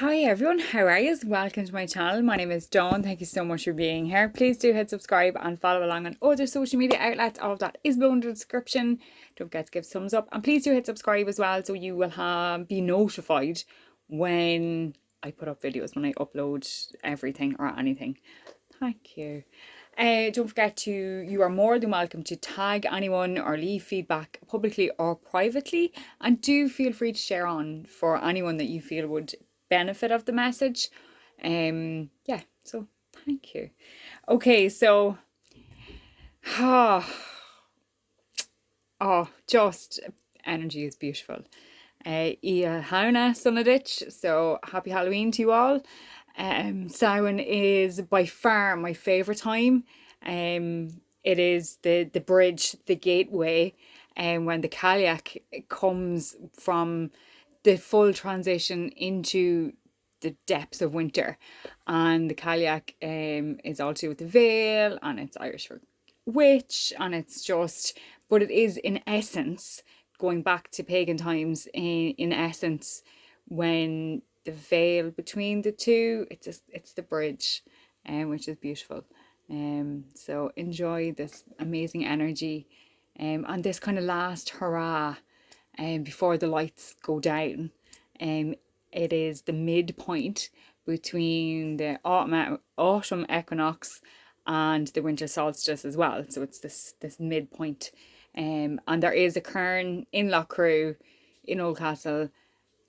Hi everyone, how are you? Welcome to my channel. My name is Dawn. Thank you so much for being here. Please do hit subscribe and follow along on other social media outlets. All of that is below in the description. Don't forget to give thumbs up and please do hit subscribe as well so you will be notified when I put up videos, when I upload everything or anything. Thank you. Don't forget you are more than welcome to tag anyone or leave feedback publicly or privately. And do feel free to share on for anyone that you feel would benefit of the message. Yeah, so thank you. Okay, so, just energy is beautiful. Ia Hauna Sunnaditch, so happy Halloween to you all. Samhain is by far my favourite time. It is the bridge, the gateway, and when the Cailleach comes from the full transition into the depths of winter, and the Cailleach is all to do with the veil, and it's Irish for witch, and it's just, but it is in essence going back to pagan times. In essence, when the veil between the two, it's the bridge, which is beautiful. So enjoy this amazing energy, and this kind of last hurrah, before the lights go down. It is the midpoint between the autumn equinox and the winter solstice as well. So it's this midpoint. And there is a cairn in Loughcrew in Oldcastle.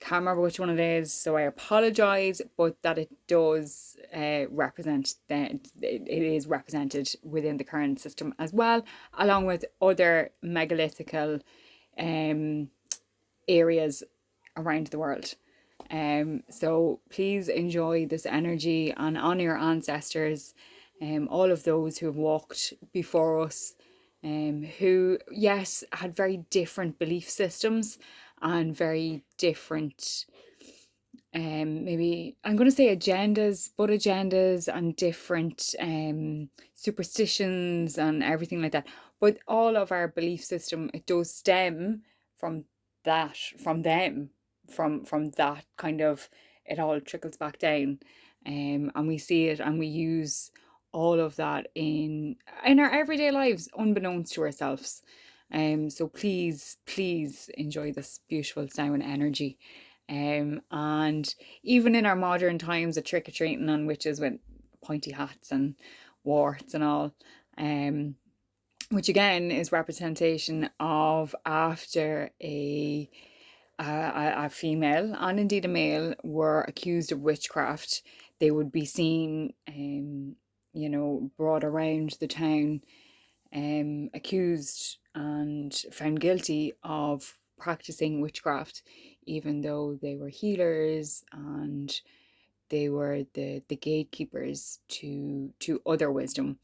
Can't remember which one it is, so I apologise, but that it does represent that it is represented within the current system as well, along with other megalithical areas around the world. So please enjoy this energy and honour your ancestors, all of those who have walked before us, who, yes, had very different belief systems and very different, maybe I'm going to say agendas, but agendas and different superstitions and everything like that. But all of our belief system, it does stem from that, from them, from that kind of, it all trickles back down, and we see it and we use all of that in our everyday lives unbeknownst to ourselves. So please enjoy this beautiful sound energy. And even in our modern times of trick-or-treating and witches with pointy hats and warts and all, which again is representation of after a female and indeed a male were accused of witchcraft, they would be seen, brought around the town, accused and found guilty of practicing witchcraft, even though they were healers and they were the gatekeepers to other wisdom.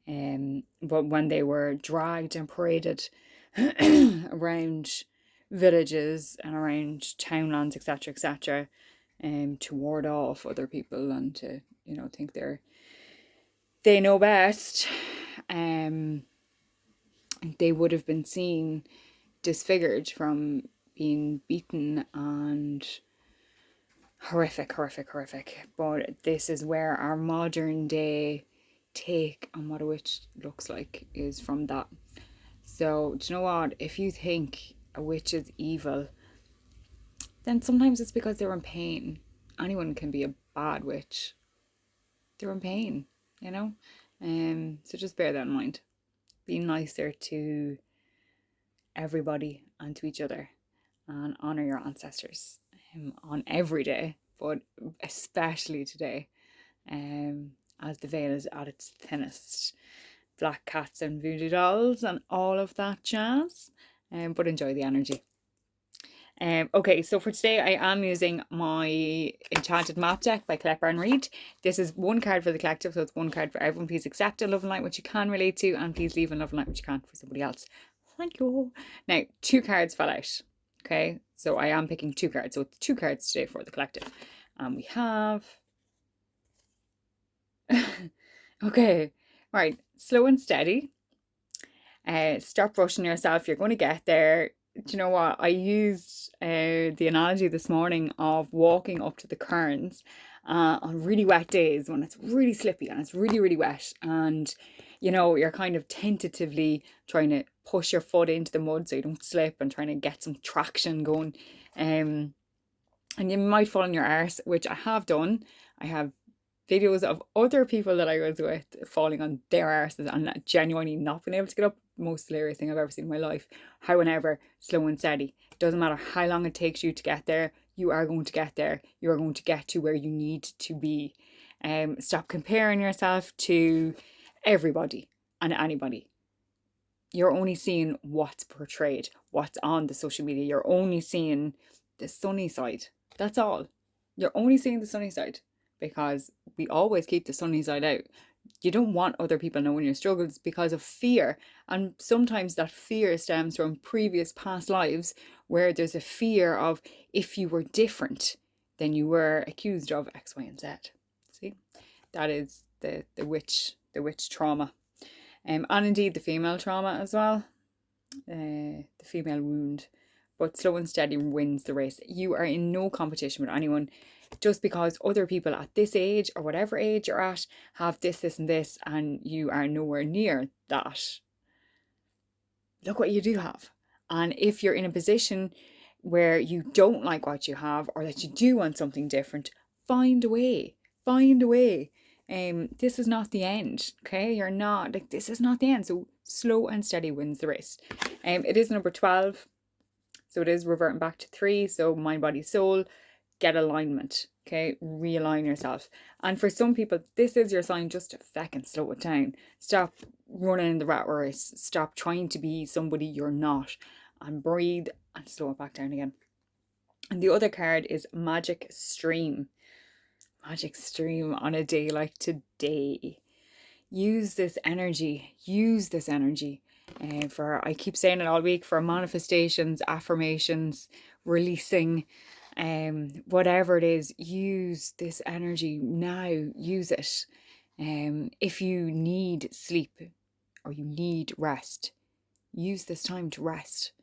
But when they were dragged and paraded around villages and around townlands, etc., to ward off other people and to, think they know best, they would have been seen disfigured from being beaten and horrific. But this is where our modern day take on what a witch looks like is from that. So, do you know what? If you think a witch is evil, then sometimes it's because they're in pain. Anyone can be a bad witch. They're in pain, you know? So just bear that in mind. Be nicer to everybody and to each other and honour your ancestors on every day, but especially today, as the veil is at its thinnest. Black cats and voodoo dolls and all of that jazz, but enjoy the energy. Okay, so for today I am using my Enchanted Map Deck by Klepper and Reed. This is one card for the collective, so it's one card for everyone. Please accept a love and light which you can relate to, and please leave a love and light which you can't for somebody else. Thank you. Now, 2 cards fell out. Okay, so I am picking 2 cards. So it's 2 cards today for the collective. And we have... okay, right, slow and steady. Stop rushing yourself. You're going to get there. do you know what? I used the analogy this morning of walking up to the cairns on really wet days when it's really slippy and it's really, really wet. And, you know, you're kind of tentatively trying to push your foot into the mud so you don't slip and trying to get some traction going. Um, and you might fall on your arse, which I have done. I have videos of other people that I was with falling on their arses and genuinely not being able to get up. Most hilarious thing I've ever seen in my life. However, slow and steady. It doesn't matter how long it takes you to get there, you are going to get there. You are going to get to where you need to be. Stop comparing yourself to everybody and anybody. You're only seeing what's portrayed, what's on the social media. You're only seeing the sunny side. That's all. You're only seeing the sunny side because we always keep the sunny side out. You don't want other people knowing your struggles because of fear. And sometimes that fear stems from previous past lives where there's a fear of if you were different, then you were accused of X, Y, and Z. See? That is the witch trauma. And indeed the female trauma as well, the female wound. But slow and steady wins the race. You are in no competition with anyone just because other people at this age or whatever age you're at have this, this, and this, and you are nowhere near that. Look what you do have. And if you're in a position where you don't like what you have or that you do want something different, find a way. Find a way. This is not the end, okay? You're not like this is not the end. So slow and steady wins the race. It is number 12, so it is reverting back to 3. So mind, body, soul, get alignment, okay? Realign yourself. And for some people, this is your sign just to fucking slow it down. Stop running in the rat race. Stop trying to be somebody you're not, and breathe and slow it back down again. And the other card is Magic Stream. Magic Stream on a day like today. Use this energy. Use this energy for, I keep saying it all week, for manifestations, affirmations, releasing, whatever it is. Use this energy now. Use it. If you need sleep or you need rest, use this time to rest.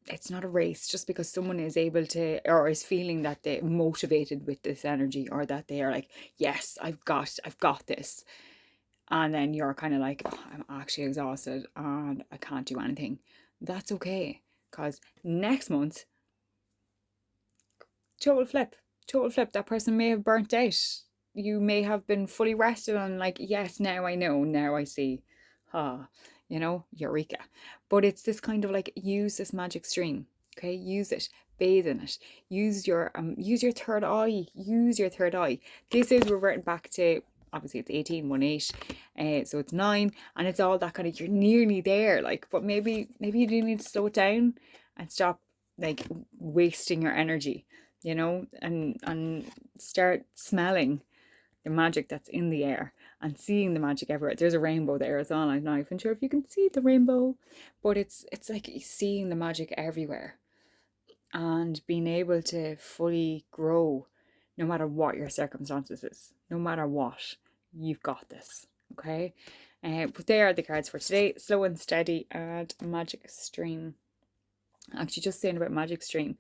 It's not a race just because someone is able to or is feeling that they're motivated with this energy or that they are like, yes, I've got this. And then you're kind of like, oh, I'm actually exhausted and I can't do anything. That's okay. Because next month, total flip. That person may have burnt out. You may have been fully rested on like, yes, now I know, now I see. Eureka. But it's this kind of like, use this magic stream, okay? Use it, bathe in it. Use your third eye. Use your third eye. This is reverting back to, obviously it's 18, 1, 8, so it's 9, and it's all that kind of, you're nearly there, like, but maybe you do need to slow it down and stop like wasting your energy, and start smelling the magic that's in the air and seeing the magic everywhere. There's a rainbow there as well. I'm not even sure if you can see the rainbow, but it's like seeing the magic everywhere and being able to fully grow no matter what your circumstances is, no matter what, you've got this, okay? But there are the cards for today. Slow and steady and Magic Stream. Actually, just saying about Magic Stream,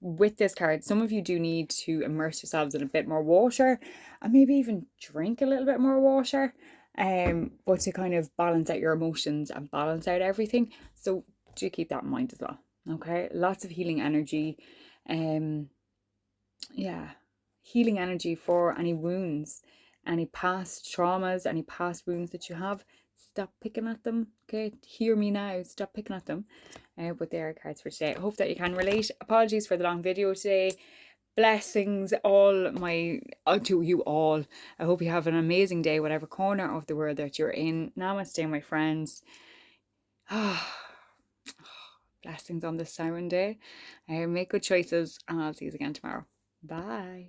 with this card, some of you do need to immerse yourselves in a bit more water and maybe even drink a little bit more water, but to kind of balance out your emotions and balance out everything. So do keep that in mind as well, okay? Lots of healing energy. Healing energy for any wounds, any past traumas, any past wounds that you have. Stop picking at them, okay? Hear me now, stop picking at them. But there are cards for today. I hope that you can relate. Apologies for the long video today. Blessings to you all. I hope you have an amazing day, whatever corner of the world that you're in. Namaste, my friends. Blessings on this Siren day. Make good choices, and I'll see you again tomorrow. Bye.